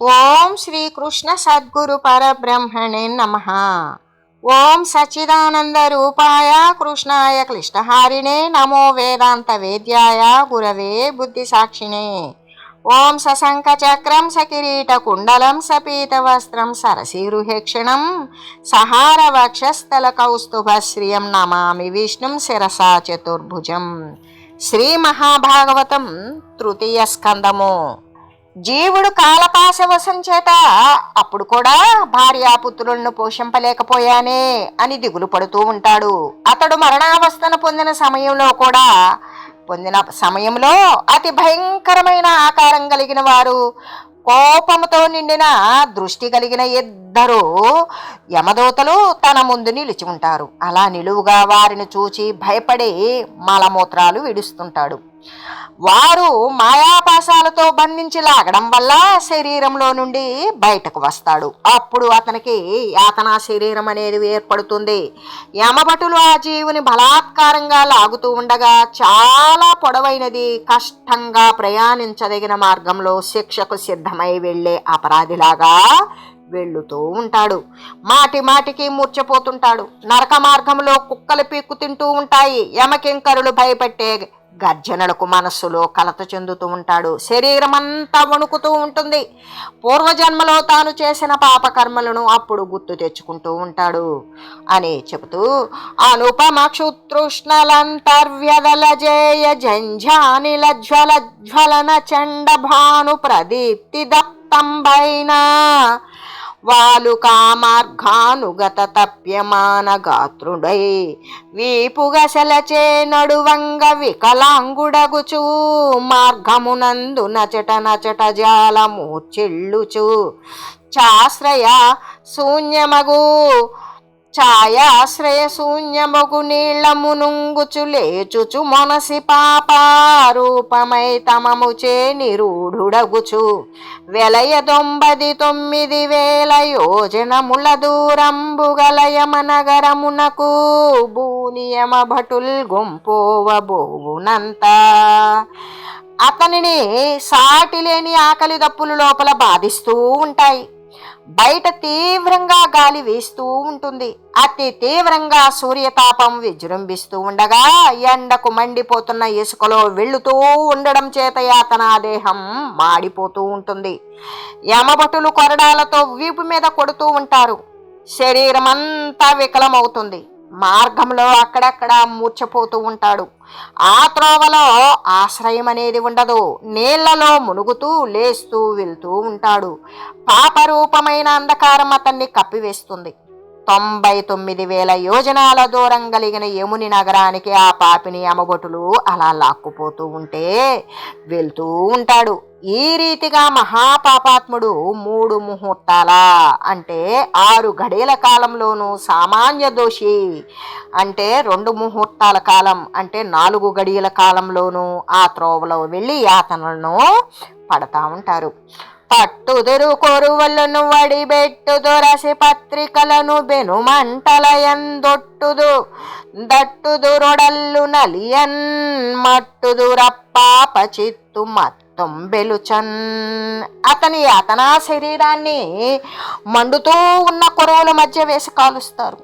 ఓం శ్రీకృష్ణ సద్గురు పరబ్రహ్మణే నమః. ఓం సచ్చిదానంద రూపాయ కృష్ణాయ క్లిష్టహారిణే నమో వేదాంత వేద్యాయ గురవే బుద్ధి సాక్షిణే. ఓం సశంఖ చక్రం సకిరీట కుండలం సపీత వస్త్రం సరసీరుహేక్షణం సహార వక్షస్థల కౌస్తుభశ్రియం నమామి విష్ణుం శిరసా చతుర్భుజం. శ్రీ మహాభాగవతం తృతీయ స్కందము. జీవుడు కాలపాశవశం చేత అప్పుడు కూడా భార్యాపుత్రులను పోషింపలేకపోయానే అని దిగులు పడుతూ ఉంటాడు. అతడు మరణావస్థను పొందిన సమయంలో అతి భయంకరమైన ఆకారం కలిగిన వారు, కోపముతో నిండిన దృష్టి కలిగిన ఇద్దరు యమదూతలు తన ముందు నిలిచి ఉంటారు. అలా నిలువుగా వారిని చూచి భయపడి మలమూత్రాలు విడుస్తుంటాడు. వారు మాయాపాశాలతో బంధించి లాగడం వల్ల శరీరంలో నుండి బయటకు వస్తాడు. అప్పుడు అతనికి యాతనా శరీరం అనేది ఏర్పడుతుంది. యమభటులు ఆ జీవుని బలాత్కారంగా లాగుతూ ఉండగా చాలా పొడవైనది, కష్టంగా ప్రయాణించదగిన మార్గంలో శిక్షకు సిద్ధమై వెళ్లే అపరాధిలాగా వెళ్ళుతూ ఉంటాడు. మాటి మాటికి మూర్చపోతుంటాడు. నరక మార్గంలో కుక్కలు పీక్కు తింటూ ఉంటాయి. యమకింకరులు భయపెట్టే గర్జనలకు మనస్సులో కలత చెందుతూ ఉంటాడు. శరీరం అంతా వణుకుతూ ఉంటుంది. పూర్వజన్మలో తాను చేసిన పాపకర్మలను అప్పుడు గుర్తు తెచ్చుకుంటూ ఉంటాడు అని చెబుతూ, అనుపమ క్షుతృష్ణలంతర్వ్యదల జేయ జంఝానిల జ్వల జ్వలన చండ భాను ప్రదీప్తి దత్తంబైన వాలుకామార్గానుగత తప్యమాన గాత్రుడై వీపుగసలచే నడువంగ వికలాంగుడగుచు మార్గమునందు నచట నచట జాల మూర్చిల్లుచు ఛాయాశ్రయ శూన్యమగు నీళ్ల మునుంగుచు లేచుచు మొనసి పాపారూపమై తమముచే నిరూఢుడగుచు వెలయ 99,000 యోజనముల దూరంబుగలయమ నగరమునకు భూనియమ భటుల్ గుంపోవబోవునంత అతనిని సాటిలేని ఆకలి దప్పులు లోపల బాధిస్తూ ఉంటాయి. బయట తీవ్రంగా గాలి వీస్తూ ఉంటుంది. అతి తీవ్రంగా సూర్యతాపం విజృంభిస్తూ ఉండగా ఎండకు మండిపోతున్న ఇసుకలో వెళుతూ ఉండడం చేత యాతనా దేహం మాడిపోతూ ఉంటుంది. యమభటులు కొరడాలతో వీపు మీద కొడుతూ ఉంటారు. శరీరం అంతా వికలమవుతుంది. మార్గంలో అక్కడక్కడ మూర్చపోతూ ఉంటాడు. ఆ త్రోవలో ఆశ్రయం అనేది ఉండదు. నీళ్లలో మునుగుతూ లేస్తూ వెళ్తూ ఉంటాడు. పాపరూపమైన అంధకారం అతన్ని కప్పివేస్తుంది. 99,000 యోజనాల దూరం కలిగిన యముని నగరానికి ఆ పాపిని యమభటులు అలా లాక్కుపోతూ ఉంటే వెళ్తూ ఉంటాడు. ఈ రీతిగా మహాపాపాత్ముడు 3 ముహూర్తాల అంటే 6 గడియల కాలంలోనూ, సామాన్య దోషి అంటే 2 ముహూర్తాల కాలం అంటే 4 గడియల కాలంలోనూ ఆ త్రోవలో వెళ్ళి యాతనలను పడతా ఉంటారు. పట్టుదురు కొరువలను వడిబెట్టుదు రసి పత్రికలను బెనుమంటలయందొట్టుదు దట్టుదురొడల్లు నలియన్ మట్టుదు రప్పాప చిత్తు మత్తొంబెలుచన్. అతని యాతనా శరీరాన్ని మండుతూ ఉన్న కొరువుల మధ్య వేసి కాలుస్తారు.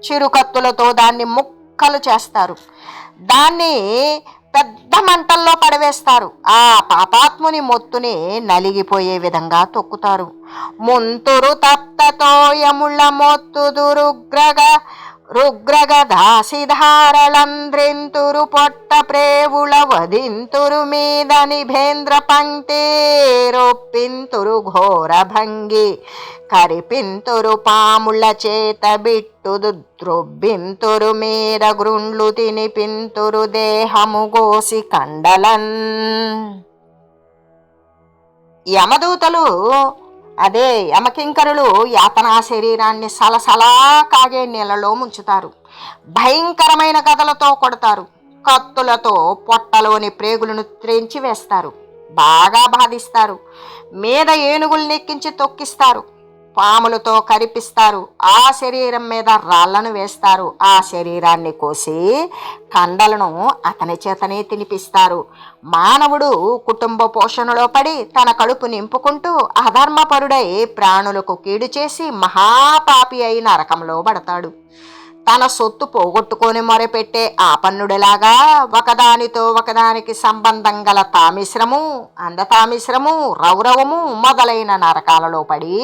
చిరుకత్తులతో దాన్ని ముక్కలు చేస్తారు. దాన్ని పెద్ద మంటల్లో పడవేస్తారు. ఆ పాపాత్ముని మొత్తుని నలిగిపోయే విధంగా తొక్కుతారు. ముంతురు తప్తతో యముళ్ళ మొత్తుదు రుగ్రగ దాసిధారలంద్రింతురు పొట్ట ప్రేవుల వధింతురు మీద నిభేంద్ర పంక్తి రొప్పింతురు ఘోర భంగి కరిపింతురు పాముల చేత బిట్టుదు ద్రొబ్బింతురు మీద గ్రుండ్లు తినిపింతురు దేహము గోసి కండలన్. యమదూతలు అదే యమకింకరులు యాతనా శరీరాన్ని సలసలా కాగే నీళ్లలో ముంచుతారు. భయంకరమైన గదలతో కొడతారు. కత్తులతో పొట్టలోని ప్రేగులను త్రెంచి వేస్తారు. బాగా బాధిస్తారు. మీద ఏనుగులు నెక్కించి తొక్కిస్తారు. పాములతో కరిపిస్తారు. ఆ శరీరం మీద రాళ్లను వేస్తారు. ఆ శరీరాన్ని కోసి కండలను అతని చేతనే తినిపిస్తారు. మానవుడు కుటుంబ పోషణలో పడి తన కడుపు నింపుకుంటూ అధర్మపరుడై ప్రాణులకు కీడు చేసి మహాపాపి అయి నరకంలో పడతాడు. తన సొత్తు పోగొట్టుకొని మొరపెట్టే ఆపన్నుడిలాగా ఒకదానితో ఒకదానికి సంబంధం గల తామిశ్రము, అందతామిశ్రము, రౌరవము మొదలైన నరకాలలో పడి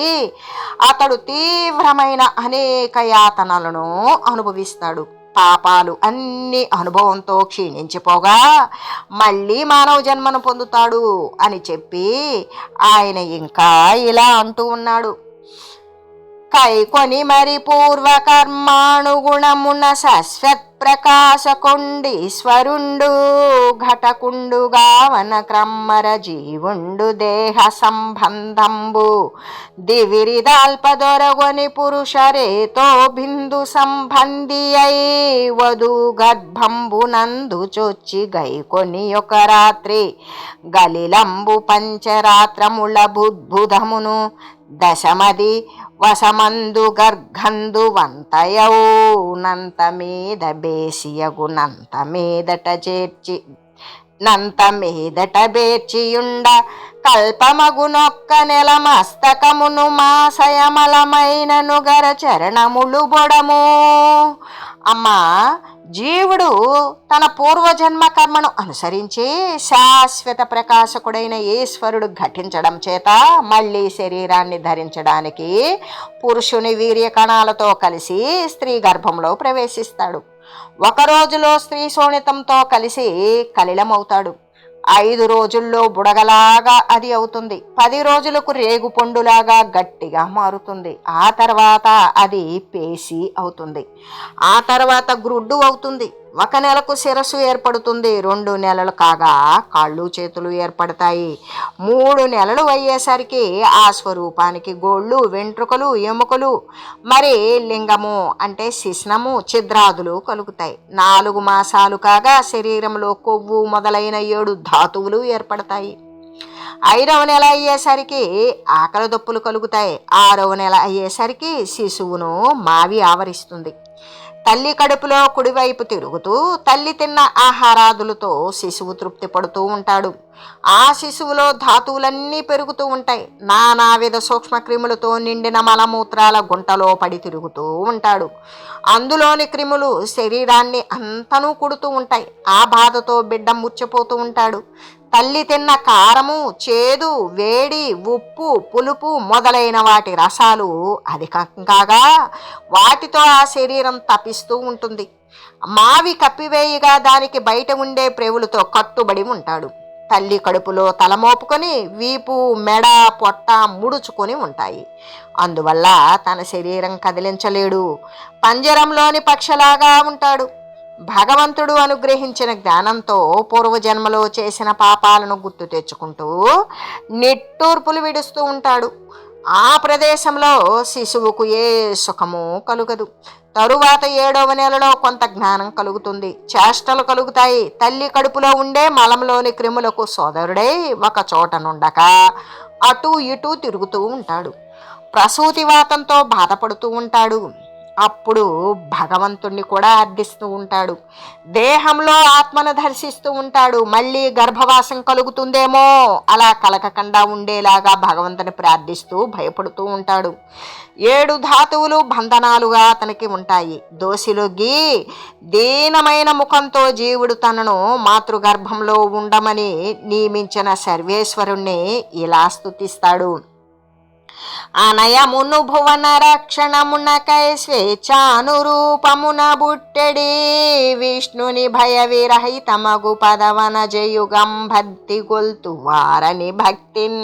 అతడు తీవ్రమైన అనేక యాతనలను అనుభవిస్తాడు. పాపాలు అన్ని అనుభవంతో క్షీణించిపోగా మళ్ళీ మానవ జన్మను పొందుతాడు అని చెప్పి ఆయన ఇంకా ఇలా అంటూ ఉన్నాడు. కైకొని మరి పూర్వకర్మానుగుణమున శాశ్వత్ ప్రకాశకొండీశ్వరుండు ఘటకుండుగా వన క్రమ్మర జీవుండు దేహ సంబంధంబు దివిరిదాల్పదొరగొని పురుషరేతో బిందు సంబంధి అయి వధు గర్భంబునందు చొచ్చి గైకొని ఒక రాత్రి గలిలంబు పంచరాత్రముల బుద్భుధమును దశమది వసమందు గర్గందు వంతయౌనంత మీద బేసియగునంత మీదట బేర్చియుండ కల్పమగునొక్క నెల మస్తకమును మాసయమలమైనను గర చరణములు బొడము. అమ్మా, జీవుడు తన పూర్వజన్మ కర్మను అనుసరించి శాశ్వత ప్రకాశకుడైన ఈశ్వరుడు ఘటించడం చేత మళ్ళీ శరీరాన్ని ధరించడానికి పురుషుని వీర్య కణాలతో కలిసి స్త్రీ గర్భంలో ప్రవేశిస్తాడు. ఒక రోజులో స్త్రీ శోణితంతో కలిసి కలిలమవుతాడు. 5 రోజుల్లో బుడగలాగా అది అవుతుంది. 10 రోజులకు రేగు పండులాగా గట్టిగా మారుతుంది. ఆ తర్వాత అది పేసి అవుతుంది. ఆ తర్వాత గ్రుడ్డు అవుతుంది. 1 నెలకు శిరస్సు ఏర్పడుతుంది. 2 నెలలు కాగా కాళ్ళు చేతులు ఏర్పడతాయి. 3 నెలలు అయ్యేసరికి ఆ స్వరూపానికి గోళ్ళు, వెంట్రుకలు, ఎముకలు, మరి లింగము అంటే శిశ్నము, ఛిద్రాదులు కలుగుతాయి. 4 మాసాలు కాగా శరీరంలో కొవ్వు మొదలైన 7 ధాతువులు ఏర్పడతాయి. 5వ నెల అయ్యేసరికి ఆకలి దప్పులు కలుగుతాయి. 6వ నెల అయ్యేసరికి శిశువును మావి ఆవరిస్తుంది. తల్లి కడుపులో కుడివైపు తిరుగుతూ తల్లి తిన్న ఆహారాదులతో శిశువు తృప్తి పడుతూ ఉంటాడు. ఆ శిశువులో ధాతువులన్నీ పెరుగుతూ ఉంటాయి. నానావిధ సూక్ష్మక్రిములతో నిండిన మలమూత్రాల గుంటలో పడి తిరుగుతూ ఉంటాడు. అందులోని క్రిములు శరీరాన్ని అంతనూ కుడుతూ ఉంటాయి. ఆ బాధతో బిడ్డ మూర్ఛపోతూ ఉంటాడు. తల్లి తిన్న కారము, చేదు, వేడి, ఉప్పు, పులుపు మొదలైన వాటి రసాలు అధికంగా వాటితో ఆ శరీరం తపిస్తూ ఉంటుంది. మావి కప్పివేయగా దానికి బయట ఉండే ప్రేవులతో కట్టుబడి ఉంటాడు. తల్లి కడుపులో తలమోపుకొని వీపు, మెడ, పొట్ట ముడుచుకొని ఉంటాయి. అందువల్ల తన శరీరం కదిలించలేడు. పంజరంలోని పక్షిలాగా ఉంటాడు. భగవంతుడు అనుగ్రహించిన జ్ఞానంతో పూర్వజన్మలో చేసిన పాపాలను గుర్తు తెచ్చుకుంటూ నిట్టూర్పులు విడుస్తూ ఉంటాడు. ఆ ప్రదేశంలో శిశువుకు ఏ సుఖము కలుగదు. తరువాత 7వ నెలలో కొంత జ్ఞానం కలుగుతుంది. చేష్టలు కలుగుతాయి. తల్లి కడుపులో ఉండే మలంలోని క్రిములకు సోదరుడై ఒక చోట నుండక అటు ఇటు తిరుగుతూ ఉంటాడు. ప్రసూతివాతంతో బాధపడుతూ ఉంటాడు. అప్పుడు భగవంతుణ్ణి కూడా అర్థిస్తూ ఉంటాడు. దేహంలో ఆత్మను దర్శిస్తూ ఉంటాడు. మళ్ళీ గర్భవాసం కలుగుతుందేమో అలా కలగకుండా ఉండేలాగా భగవంతుని ప్రార్థిస్తూ భయపడుతూ ఉంటాడు. 7 ధాతువులు బంధనాలుగా అతనికి ఉంటాయి. దోసిలొగ్గి దీనమైన ముఖంతో జీవుడు తనను మాతృగర్భంలో ఉండమని నియమించిన సర్వేశ్వరుణ్ణి ఇలా స్తుతిస్తాడు. అనయమును భువన రక్షణమునకై స్వేచ్ఛానురూపమున బుట్టెడి విష్ణుని భయ విరహితమగు పదవన జయుగం భక్తి గొల్తు వారని భక్తిన్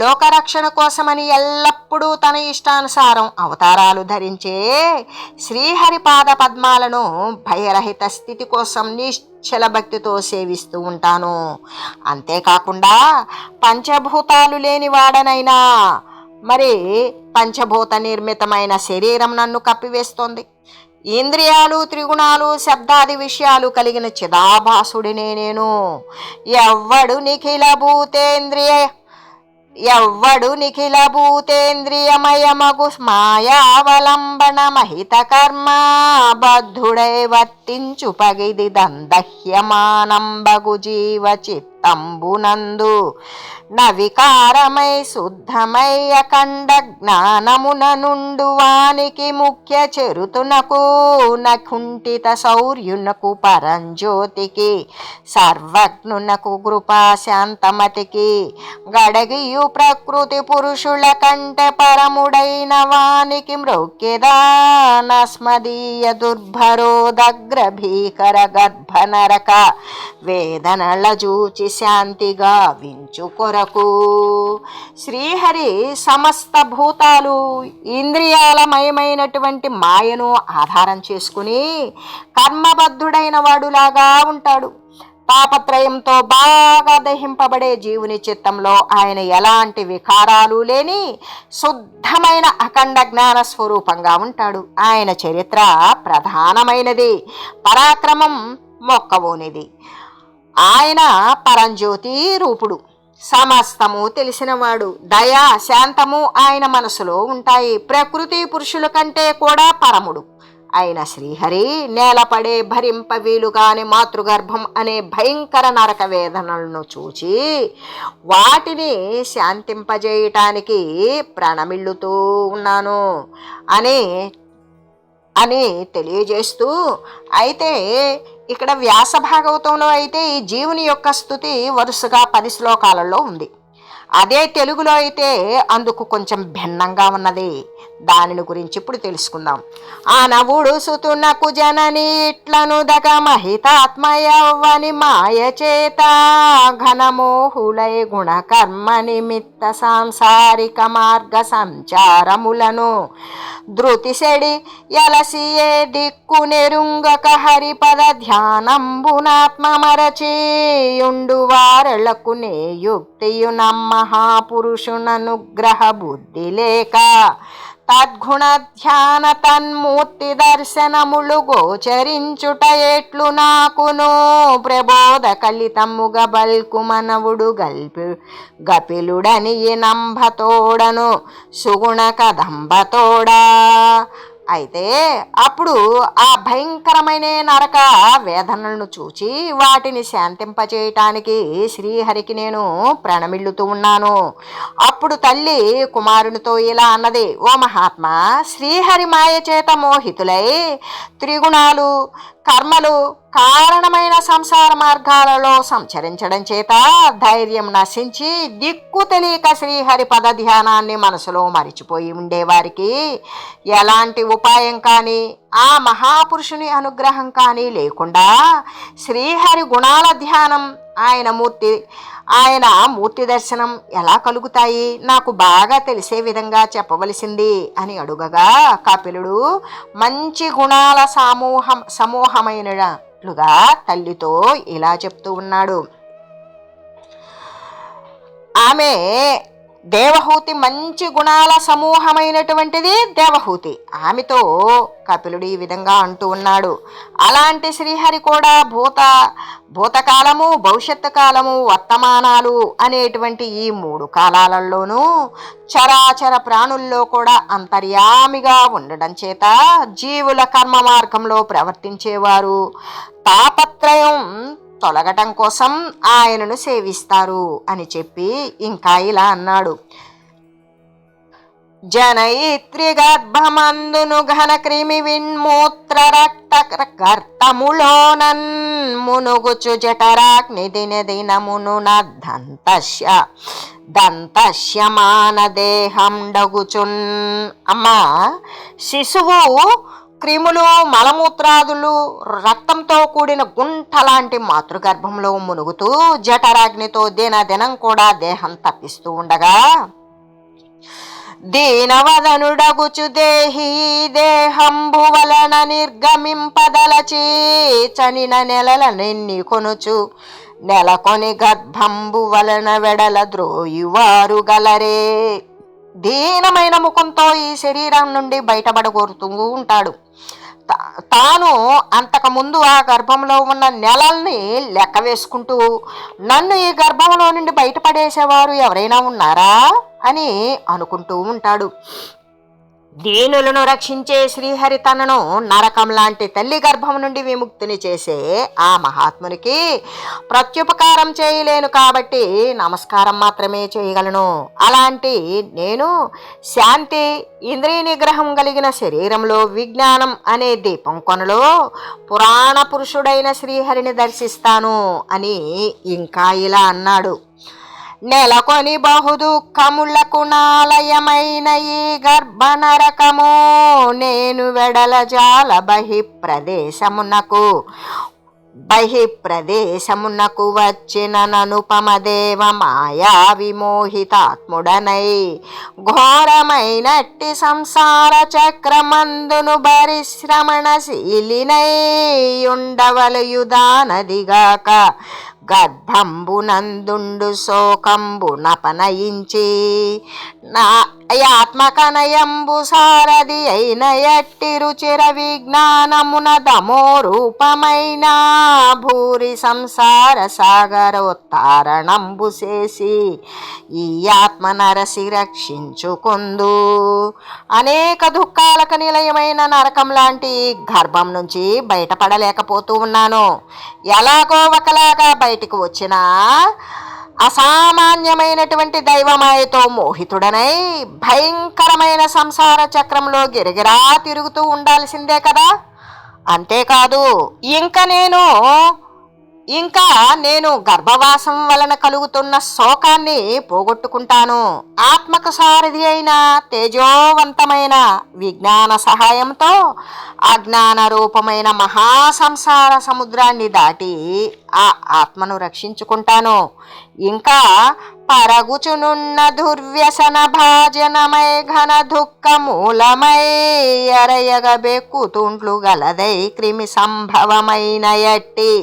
లోకరక్షణ కోసమని ఎల్లప్పుడూ తన ఇష్టానుసారం అవతారాలు ధరించే శ్రీహరిపాద పద్మాలను భయరహిత స్థితి కోసం నిశ్చల భక్తితో సేవిస్తూ ఉంటాను. అంతేకాకుండా పంచభూతాలు లేని వాడనైనా మరి పంచభూత నిర్మితమైన శరీరం నన్ను కప్పివేస్తోంది. ఇంద్రియాలు, త్రిగుణాలు, శబ్దాది విషయాలు కలిగిన చిదాభాసుడినే నేను. ఎవ్వడు నిఖిల భూతేంద్రియ ఎవ్వడు నిఖిల భూతేంద్రియమయమగు మాయావలంబన మహిత కర్మ బద్ధుడై వర్తించు పగిది దందహ్యమానంబగు జీవ చిత్తంబునందు నవికారమై శుద్ధమై అఖండ జ్ఞానమున నుండు వానికి ముఖ్య చెరుతునకు నకుంఠిత శౌర్యునకు పరంజ్యోతికి సర్వజ్ఞునకు కృపా శాంతమతికి గడగియు ప్రకృతి పురుషుల కంటే పరముడైన వానికి మ్రొక్కెదా నస్మదీయ దుర్భరోదగ్ర భీకర గర్భ నరక వేదనల జూచి శాంతిగా వించు కొరకు. శ్రీహరి సమస్త భూతాలు ఇంద్రియాలమయమైనటువంటి మాయను ఆధారం చేసుకుని కర్మబద్ధుడైన వాడులాగా ఉంటాడు. తాపత్రయంతో బాగా దహింపబడే జీవుని చిత్తంలో ఆయన ఎలాంటి వికారాలు లేని శుద్ధమైన అఖండ జ్ఞాన స్వరూపంగా ఉంటాడు. ఆయన చరిత్ర ప్రధానమైనది, పరాక్రమం మొక్కవోనిది. ఆయన పరంజ్యోతి రూపుడు, సమస్తము తెలిసినవాడు. దయ శాంతము ఆయన మనసులో ఉంటాయి. ప్రకృతి పురుషుల కంటే కూడా పరముడు అయిన శ్రీహరి నేలపడే భరింప వీలుగాని మాతృగర్భం అనే భయంకర నరక వేదనలను చూచి వాటిని శాంతింపజేయటానికి ప్రణమిల్లుతూ ఉన్నాను అని తెలియజేస్తూ, అయితే ఇక్కడ వ్యాస భాగవతంలో అయితే ఈ జీవుని యొక్క స్తుతి వరుసగా 10 శ్లోకాలలో ఉంది. అదే తెలుగులో అయితే అందుకు కొంచెం భిన్నంగా ఉన్నది. దానిని గురించి ఇప్పుడు తెలుసుకుందాం. ఆనవుడు సుతునకు జనని ఇట్లను దగ మహితాత్మయవ్వని మాయ చేత ఘనమోహులై గుణకర్మ నిమిత్త సాంసారిక మార్గ సంచారములను ధృతిసెడి ఎలసియే దిక్కు నెరుంగక హరిపద ధ్యానంబునాత్మ మరచియుండు వారలకు నే యుక్తియు నమ్మహాపురుషుననుగ్రహ బుద్ధి లేక తద్గుణ ధ్యాన తన్మూర్తి దర్శనములు గోచరించుట ఎట్లు నాకును ప్రబోధ కలితముగ బల్కు మనవుడు గపిలుడని నంభతోడను సుగుణ కదంబతోడా. అయితే అప్పుడు ఆ భయంకరమైన నరక వేదనలను చూచి వాటిని శాంతింపచేయటానికి శ్రీహరికి నేను ప్రణమిల్లుతూ ఉన్నాను. అప్పుడు తల్లి కుమారునితో ఇలా అన్నది, ఓ మహాత్మా, శ్రీహరి మాయ చేత మోహితులై త్రిగుణాలు కర్మలు కారణమైన సంసార మార్గాలలో సంచరించడం చేత ధైర్యం నశించి దిక్కు తెలియక శ్రీహరి పద ధ్యానాన్ని మనసులో మరిచిపోయి ఉండేవారికి ఎలాంటి ఉపాయం కానీ ఆ మహాపురుషుని అనుగ్రహం కానీ లేకుండా శ్రీహరి గుణాల ధ్యానం ఆయన మూర్తి దర్శనం ఎలా కలుగుతాయి, నాకు బాగా తెలిసే విధంగా చెప్పవలసింది అని అడుగగా కపిలుడు మంచి గుణాల సమూహమైనట్లుగా తల్లితో ఇలా చెప్తూ ఉన్నాడు. ఆమె దేవహూతి మంచి గుణాల సమూహమైనటువంటిది దేవహూతి. ఆమెతో కపిలుడు ఈ విధంగా అంటూ ఉన్నాడు. అలాంటి శ్రీహరి కూడా భూతకాలము, భవిష్యత్తు కాలము, వర్తమానాలు అనేటువంటి ఈ 3 కాలాలలోనూ చరాచర ప్రాణుల్లో కూడా అంతర్యామిగా ఉండడం చేత జీవుల కర్మ మార్గంలో ప్రవర్తించేవారు తాపత్రయం తొలగటం కోసం ఆయనను సేవిస్తారు అని చెప్పి ఇంకా ఇలా అన్నాడు. జనయిత్రి గర్భమందును ఘన క్రిమి విన్మూత్ర రక్త కర్తములోనన్ మునుగుచు జఠరాగ్ని దినమును దంతశ్యమాన దేహం డగుచున్. అమ్మా, శిశువు క్రిములు, మలమూత్రాదులు, రక్తంతో కూడిన గుంట లాంటి మాతృగర్భంలో మునుగుతూ జఠరాగ్నితో దినదినం కూడా దేహం తప్పిస్తూ ఉండగా దీనవదనుడగుచు దేహి దేహంబు వలన నిర్గమింపదలచి చనిన నెలల నిన్ని కొనుచు నెలకొని గర్భంబు వలన వెడల ద్రోయువారు గలరే. దీనమైన ముఖంతో ఈ శరీరం నుండి బయటపడగోరుతూ ఉంటాడు. తాను అంతకుముందు ఆ గర్భంలో ఉన్న నెలల్ని లెక్క వేసుకుంటూ నన్ను ఈ గర్భంలో నుండి బయటపడేసేవారు ఎవరైనా ఉన్నారా అని అనుకుంటూ ఉంటాడు. దీనులను రక్షించే శ్రీహరి తనను నరకం లాంటి తల్లి గర్భం నుండి విముక్తిని చేసే ఆ మహాత్మునికి ప్రత్యుపకారం చేయలేను కాబట్టి నమస్కారం మాత్రమే చేయగలను. అలాంటి నేను శాంతి ఇంద్రియ నిగ్రహం కలిగిన శరీరంలో విజ్ఞానం అనే దీపం కొనలో పురాణ పురుషుడైన శ్రీహరిని దర్శిస్తాను అని ఇంకా ఇలా అన్నాడు. నెలకొని బహుదుఃఖములకు నాలయమైన ఈ గర్భ నరకము నేను వెడల జాల బహిప్రదేశమునకు వచ్చిన ననుపమదేవ మాయా విమోహితాత్ముడనై ఘోరమైనట్టి సంసార చక్రమందును పరిశ్రమణశీలినై ఉండవలయుదానదిగాక గర్భంబునందుండు శోకంబునపనయించి నా ఆత్మకనయంబు సారథి అయిన ఎట్టి రుచిర విజ్ఞానమున దమో రూపమైన భూరి సంసార సాగరోత్తారణంబు చేసి ఈ ఆత్మ నరసి రక్షించుకుందు. అనేక దుఃఖాలకు నిలయమైన నరకం లాంటి గర్భం నుంచి బయటపడలేకపోతూ ఉన్నాను. ఎలాగో ఒకలాగా బయటికి వచ్చినా అసామాన్యమైనటువంటి దైవమాయతో మోహితుడనై భయంకరమైన సంసార చక్రంలో గిరగిరా తిరుగుతూ ఉండాల్సిందే కదా. అంతేకాదు ఇంకా నేను గర్భవాసం వలన కలుగుతున్న శోకాన్ని పోగొట్టుకుంటాను. ఆత్మకు సారథి అయిన తేజోవంతమైన విజ్ఞాన సహాయంతో అజ్ఞాన రూపమైన మహాసంసార సముద్రాన్ని దాటి ఆ ఆత్మను రక్షించుకుంటాను. ఇంకా పరగుచునున్న దుర్వ్యసన భాజనమై ఘన దుఃఖ మూలమై అరయగబెక్కుతుంట్లు గలదై క్రిమి సంభవమైన ఎట్టి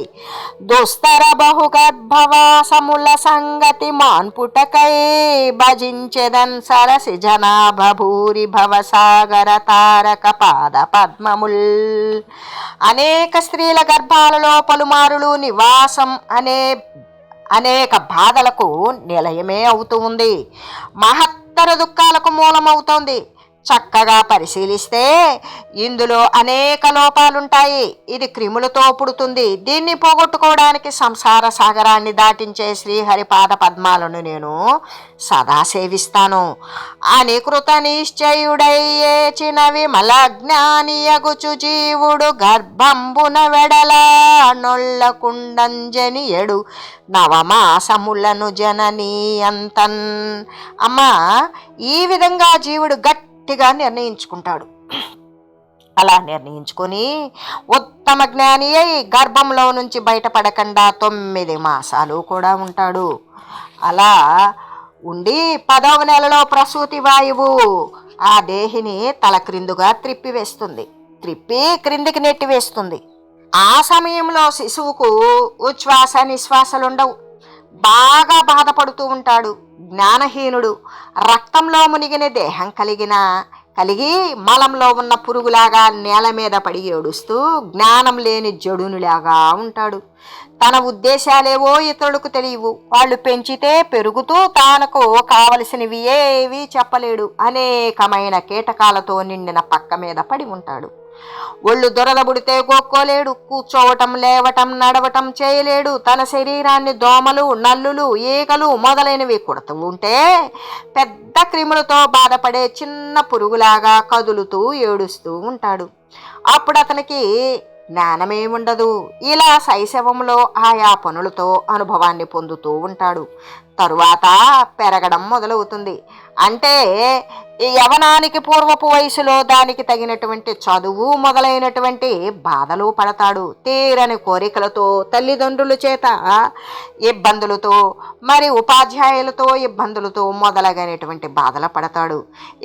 దుస్తర బహుగర్భవాసముల సంగతి మాన్పుటకై భజించెదన్ సరసి జనాభ భూరి భవసాగర తారక పాద పద్మముల్. అనేక స్త్రీల గర్భాలలో పలుమారులు నివాసం అనేక బాధలకు నిలయమే అవుతూ ఉంది. మహత్తర దుఃఖాలకు మూలమవుతోంది. చక్కగా పరిశీలిస్తే ఇందులో అనేక లోపాలుంటాయి. ఇది క్రిములతో పుడుతుంది. దీన్ని పోగొట్టుకోవడానికి సంసార సాగరాన్ని దాటించే శ్రీహరి పాద పద్మాలను నేను సదా సేవిస్తాను. అనికృత నిశ్చయుడయ్యేచిన విమల జ్ఞానియగుచు జీవుడు గర్భంబున వెడల నొల్లకుండంజనియడు నవమాసములను జననీ అంతన్. అమ్మా, ఈ విధంగా జీవుడు గట్టిగా నిర్ణయించుకుంటాడు. అలా నిర్ణయించుకొని ఉత్తమ జ్ఞాని అయి గర్భంలో నుంచి బయటపడకుండా 9 మాసాలు కూడా ఉంటాడు. అలా ఉండి 10వ నెలలో ప్రసూతి వాయువు ఆ దేహిని తల క్రిందుగా త్రిప్పి క్రిందికి నెట్టివేస్తుంది. ఆ సమయంలో శిశువుకు ఉచ్ఛ్వాస నిశ్వాసలుండవు. బాగా బాధపడుతూ ఉంటాడు. జ్ఞానహీనుడు. రక్తంలో మునిగిన దేహం కలిగి మలంలో ఉన్న పురుగులాగా నేల మీద పడి ఏడుస్తూ జ్ఞానం లేని జడునులాగా ఉంటాడు. తన ఉద్దేశాలేవో ఇతరులకు తెలియవు. వాళ్ళు పెంచితే పెరుగుతూ తనకు కావలసినవి ఏవి చెప్పలేడు. అనేకమైన కీటకాలతో నిండిన పక్క మీద పడి ఉంటాడు. ఒళ్ళు దొరదబుడితే గోక్కోలేడు. కూర్చోవటం, లేవటం, నడవటం చేయలేడు. తన శరీరాన్ని దోమలు, నల్లులు, ఈగలు మొదలైనవి కుడుతూ ఉంటే పెద్ద క్రిములతో బాధపడే చిన్న పురుగులాగా కదులుతూ ఏడుస్తూ ఉంటాడు. అప్పుడు అతనికి జ్ఞానమే ఉండదు. ఇలా శైశవంలో ఆయా పనులతో అనుభవాన్ని పొందుతూ ఉంటాడు. తరువాత పెరగడం మొదలవుతుంది. అంటే యవనానికి పూర్వపు వయసులో దానికి తగినటువంటి చదువు మొదలైనటువంటి బాధలు పడతాడు. తీరని కోరికలతో, తల్లిదండ్రుల చేత ఇబ్బందులతో, మరి ఉపాధ్యాయులతో ఇబ్బందులతో మొదలైనటువంటి బాధలు పడతాడు.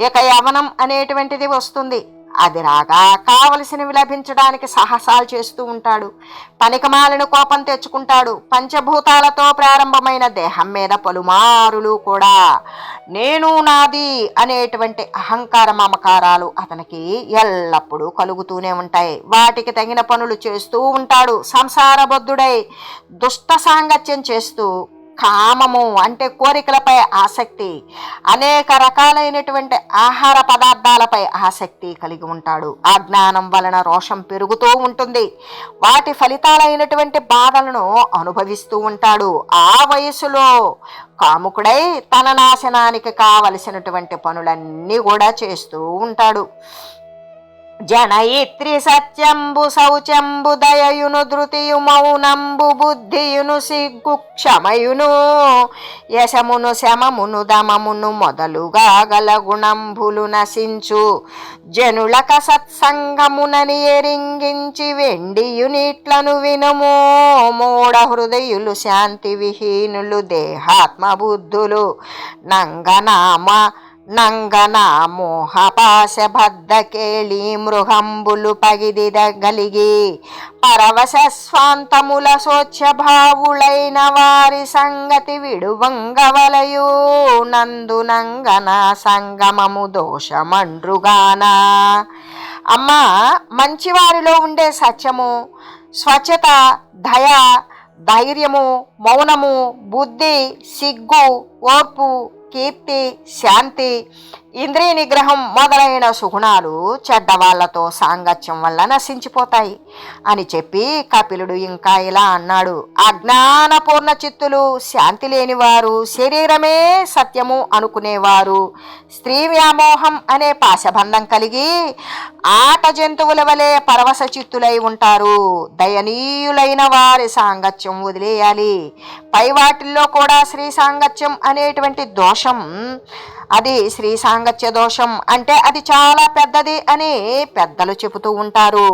ఇక యవనం అనేటువంటిది వస్తుంది. అది రాగా కావలసినవి లభించడానికి సాహసాలు చేస్తూ ఉంటాడు. పనికిమాలిన కోపం తెచ్చుకుంటాడు. పంచభూతాలతో ప్రారంభమైన దేహం మీద పలుమారులు కూడా నేను నాది అనేటువంటి అహంకార మమకారాలు అతనికి ఎల్లప్పుడూ కలుగుతూనే ఉంటాయి. వాటికి తగిన పనులు చేస్తూ ఉంటాడు. సంసారబద్ధుడై దుష్ట సాంగత్యం చేస్తూ కామము అంటే కోరికలపై ఆసక్తి, అనేక రకాలైనటువంటి ఆహార పదార్థాలపై ఆసక్తి కలిగి ఉంటాడు. అజ్ఞానం వలన రోషం పెరుగుతూ ఉంటుంది. వాటి ఫలితాలైనటువంటి బాధలను అనుభవిస్తూ ఉంటాడు. ఆ వయసులో కాముకుడై తన నాశనానికి కావలసినటువంటి పనులన్నీ కూడా చేస్తూ ఉంటాడు. జనయిత్రి సత్యంబు శౌచంబు దయయును ధృతియు మౌనంబు బుద్ధియును సిగ్గు క్షమయును యశమును శమమును దమమును మొదలుగా గల గుణంబులు నశించు జనులక సత్సంగమునని ఎరింగించి వెండియునిట్లను వినుము మూఢ హృదయులు శాంతి విహీనులు దేహాత్మ బుద్ధులు నంగనా మోహపాశ బద్ధకేళి మృగంబులు పగిదిదగలిగి పరవశ స్వాంతముల స్వచ్ఛభావులైన వారి సంగతి విడువంగవలయు నందునంగన సంగమము దోషమండ్రుగానా. అమ్మా, మంచివారిలో ఉండే సత్యము, స్వచ్ఛత, దయ, ధైర్యము, మౌనము, బుద్ధి, సిగ్గు, ఓర్పు, కీర్తి, శాంతి, ఇంద్రియ నిగ్రహం మొదలైన సుగుణాలు చెడ్డవాళ్లతో సాంగత్యం వల్ల నశించిపోతాయి అని చెప్పి కపిలుడు ఇంకా ఇలా అన్నాడు. అజ్ఞానపూర్ణ చిత్తులు, శాంతి లేనివారు, శరీరమే సత్యము అనుకునేవారు, స్త్రీ వ్యామోహం అనే పాశబంధం కలిగి ఆట జంతువుల వలె పరవశ చిత్తులై ఉంటారు. దయనీయులైన వారి సాంగత్యం వదిలేయాలి. పై వాటిల్లో కూడా స్త్రీ సాంగత్యం అనేటువంటి దోషం, అది స్త్రీ సాంగత్య దోషం అంటే అది చాలా పెద్దది అని పెద్దలు చెబుతూ ఉంటారు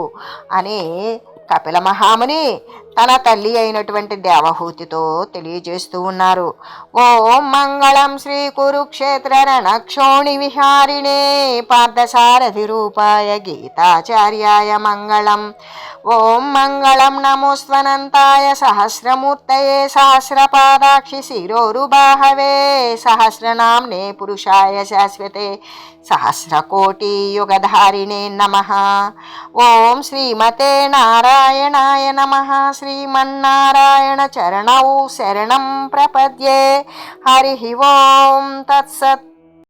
అని కపిల మహాముని తన తల్లి అయినటువంటి దేవహూతితో తెలియజేస్తూ ఉన్నారు. ఓం మంగళం శ్రీ కురుక్షేత్ర రణక్షోణి విహారిణే పార్థసారథి రూపాయ గీతాచార్యాయ మంగళం. ఓం మంగళం నమోస్వనంతాయ సహస్రమూర్తయే సహస్రపాదాక్షి శిరోరుబాహవే సహస్రనామ్నే పురుషాయ శాశ్వతే సహస్రకోటి యుగధారిణే నమః. ఓం శ్రీమతే నారాయణాయ నమః. శ్రీమన్నారాయణ చరణౌ శరణం ప్రపద్యే. హరి ఓం తత్సత్.